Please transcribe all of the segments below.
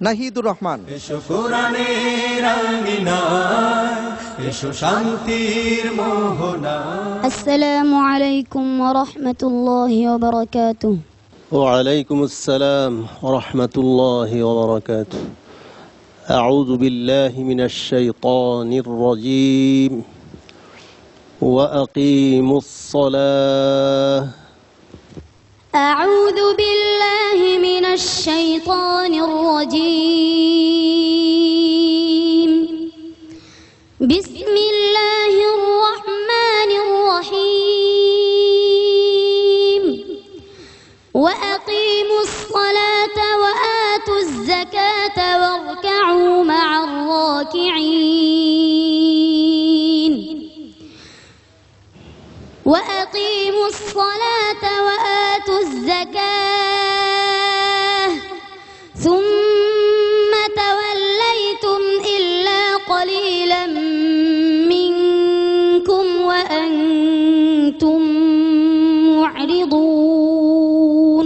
নাহিদুর রহমান। এসো কোরআনের আঙিনায়, এসো শান্তির মোহনায়। আসসালামু আলাইকুম ওয়া রাহমাতুল্লাহি ওয়া বারাকাতুহু। وعليكم السلام ورحمة الله وبركاته. أعوذ بالله من الشيطان الرجيم. وأقيموا الصلاة. أعوذ بالله من الشيطان الرجيم. بسم الله الرحمن الرحيم. وأقيموا الصلاة وآتوا الزكاة واركعوا مع الراكعين. وأقيموا الصلاة وآتوا الزكاة ثم توليتم إلا قليلا منكم وأنتم معرضون.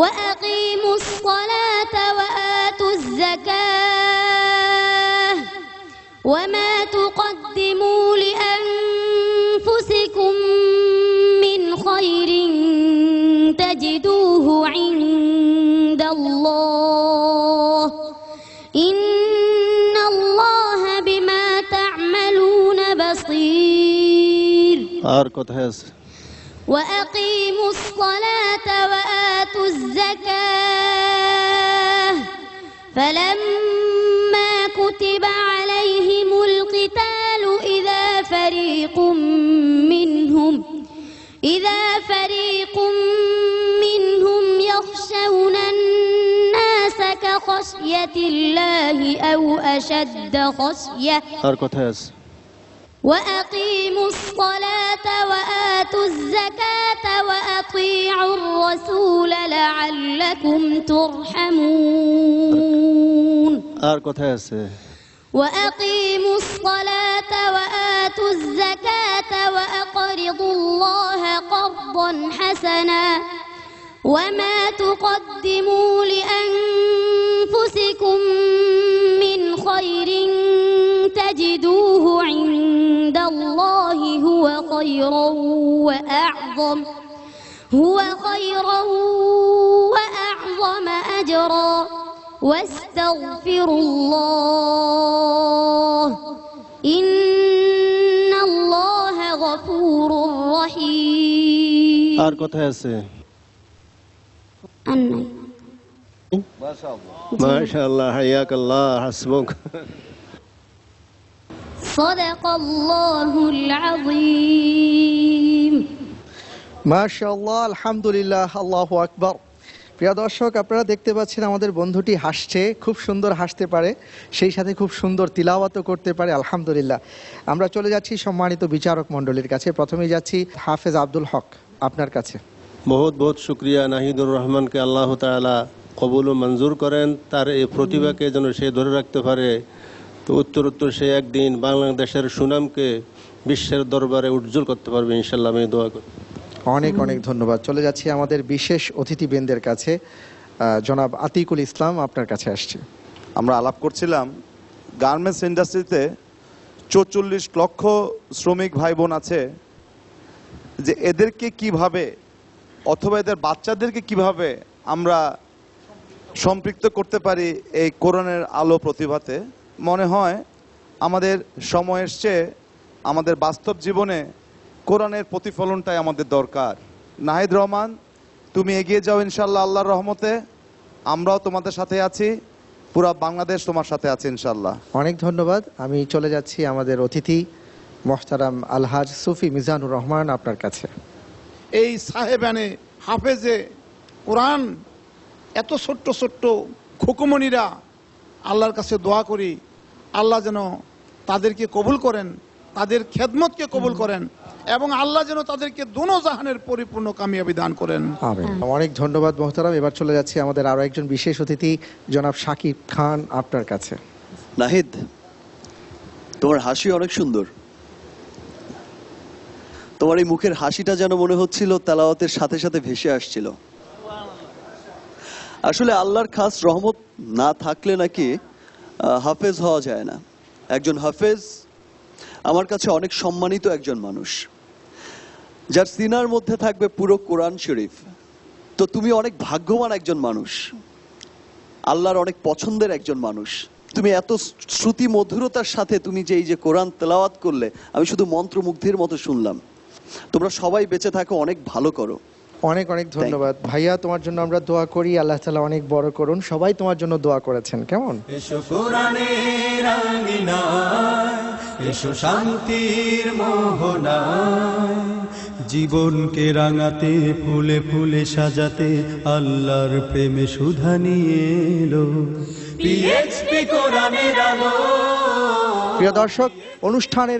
وأقيموا الصلاة وآتوا الزكاة وما تقدموا لأنفسكم من خير تجدوه عند الله إن الله بما تعملون بصير. وأقيموا الصلاة وآتوا الزكاة فلما كتب عليهم القتال إذا فريق منهم يخشون الناس كخشية الله أو أشد خشية. وأقيموا الصلاة وآتوا الزكاة وأطيعوا الرسول لعلكم ترحمون. وأقيموا الصلاة وآتوا الزكاة وأقرضوا الله قرضا حسنا وما تقدموا لأنفسكم من خير تجدوه عند الله هو خيرا وأعظم أجرا واستغفروا الله إن الله غفور رحيم. ما شاء الله حياك الله حسبك. صدق الله العظيم. মাশাআল্লাহ, আলহামদুলিল্লাহ, আল্লাহু আকবার। প্রিয় দর্শক, আপনারা দেখতে পাচ্ছেন আমাদের বন্ধুটি হাসছে, খুব সুন্দর হাসতে পারে, সেই সাথে খুব সুন্দর তিলাওয়াতও করতে পারে, আলহামদুলিল্লাহ। আমরা চলে যাচ্ছি সম্মানিত বিচারক মণ্ডলীর কাছে। প্রথমেই যাচ্ছি হাফেজ আব্দুল হক, আপনার কাছে। বহুত বহুত শুক্রিয়া নাহিদুর রহমানকে, আল্লাহ তাআলা কবুল ও মঞ্জুর করেন, তার এই প্রতিভাকে যেন সে ধরে রাখতে পারে, তো উত্তর সে একদিন বাংলাদেশের সুনামকে বিশ্বের দরবারে উজ্জ্বল করতে পারবে ইনশাআল্লাহ, আমি দোয়া করি। অনেক অনেক ধন্যবাদ। চলে যাচ্ছি আমাদের বিশেষ অতিথিবৃন্দের কাছে। জনাব আতিকুল ইসলাম, আপনার কাছে আসছি। আমরা আলাপ করছিলাম গার্মেন্টস ইন্ডাস্ট্রিতে ৪৪ লক্ষ শ্রমিক ভাই বোন আছে, যে এদেরকে কিভাবে অথবা এদের বাচ্চাদেরকে কিভাবে আমরা সম্পৃক্ত করতে পারি এই কোরআনের আলো প্রতিভাতে। মনে হয় আমাদের সময় এসছে, আমাদের বাস্তব জীবনে কোরআনের প্রতিফলনটাই আমাদের দরকার। নাহিদ রহমান, তুমি এগিয়ে যাও ইনশাল্লাহ, আল্লাহর রহমতে আমরাও তোমাদের সাথে আছি, পুরা বাংলাদেশ তোমার সাথে আছে ইনশাল্লাহ। অনেক ধন্যবাদ। আমি চলে যাচ্ছি আমাদের অতিথি মোহতারাম আলহাজ সুফি মিজানুর রহমান, আপনার কাছে। এই সাহেবানে হাফেজে কোরআন এত ছোট্ট ছোট্ট খুকুমনিরা, আল্লাহর কাছে দোয়া করি আল্লাহ যেন তাদেরকে কবুল করেন, তাদের খেদমতকে কবুল করেন, এবং আল্লাহ যেন তাদেরকে দুনো জাহানের পরিপূর্ণ কামিয়াবি দান করেন। অনেক ধন্যবাদ মোহতারাম। এবার চলে যাচ্ছি আমাদের আরো একজন বিশেষ অতিথি জনাব শাকিব খান, আপনার কাছে। নাহিদ, তোমার হাসি অনেক সুন্দর। তোমার এই মুখের হাসিটা যেন মনে হচ্ছিল তেলাওয়াতের সাথে সাথে ভেসে আসছিল। আসলে আল্লাহর খাস রহমত না থাকলে নাকি হাফেজ হওয়া যায় না। একজন হাফেজ আমার কাছে অনেক সম্মানিত একজন মানুষ, যার সিনার মধ্যে থাকবে পুরো কোরআন শরীফ। তো তুমি অনেক ভাগ্যবান একজন মানুষ, আল্লাহর অনেক পছন্দের একজন মানুষ। তুমি এত শ্রুতি মধুরতার সাথে তুমি যে এই যে কোরআন তেলাওয়াত করলে, আমি শুধু মন্ত্রমুগ্ধের মতো শুনলাম। তোমরা সবাই বেঁচে থাকো, অনেক ভালো করো। অনেক অনেক ধন্যবাদ ভাইয়া, তোমার জন্য আমরা দোয়া করি, আল্লাহ তাআলা অনেক বড় করুন। সবাই তোমার জন্য দোয়া করেছেন। কেমন? এসো কোরআনের আঙিনায়, এসো শান্তির মোহনায়, জীবনকে রাঙাতে ফুলে ফুলে সাজাতে আল্লাহর প্রেমে সুধা নিয়ে এলো পিএইচপি কোরআনের আলো। প্রিয় দর্শক, অনুষ্ঠানের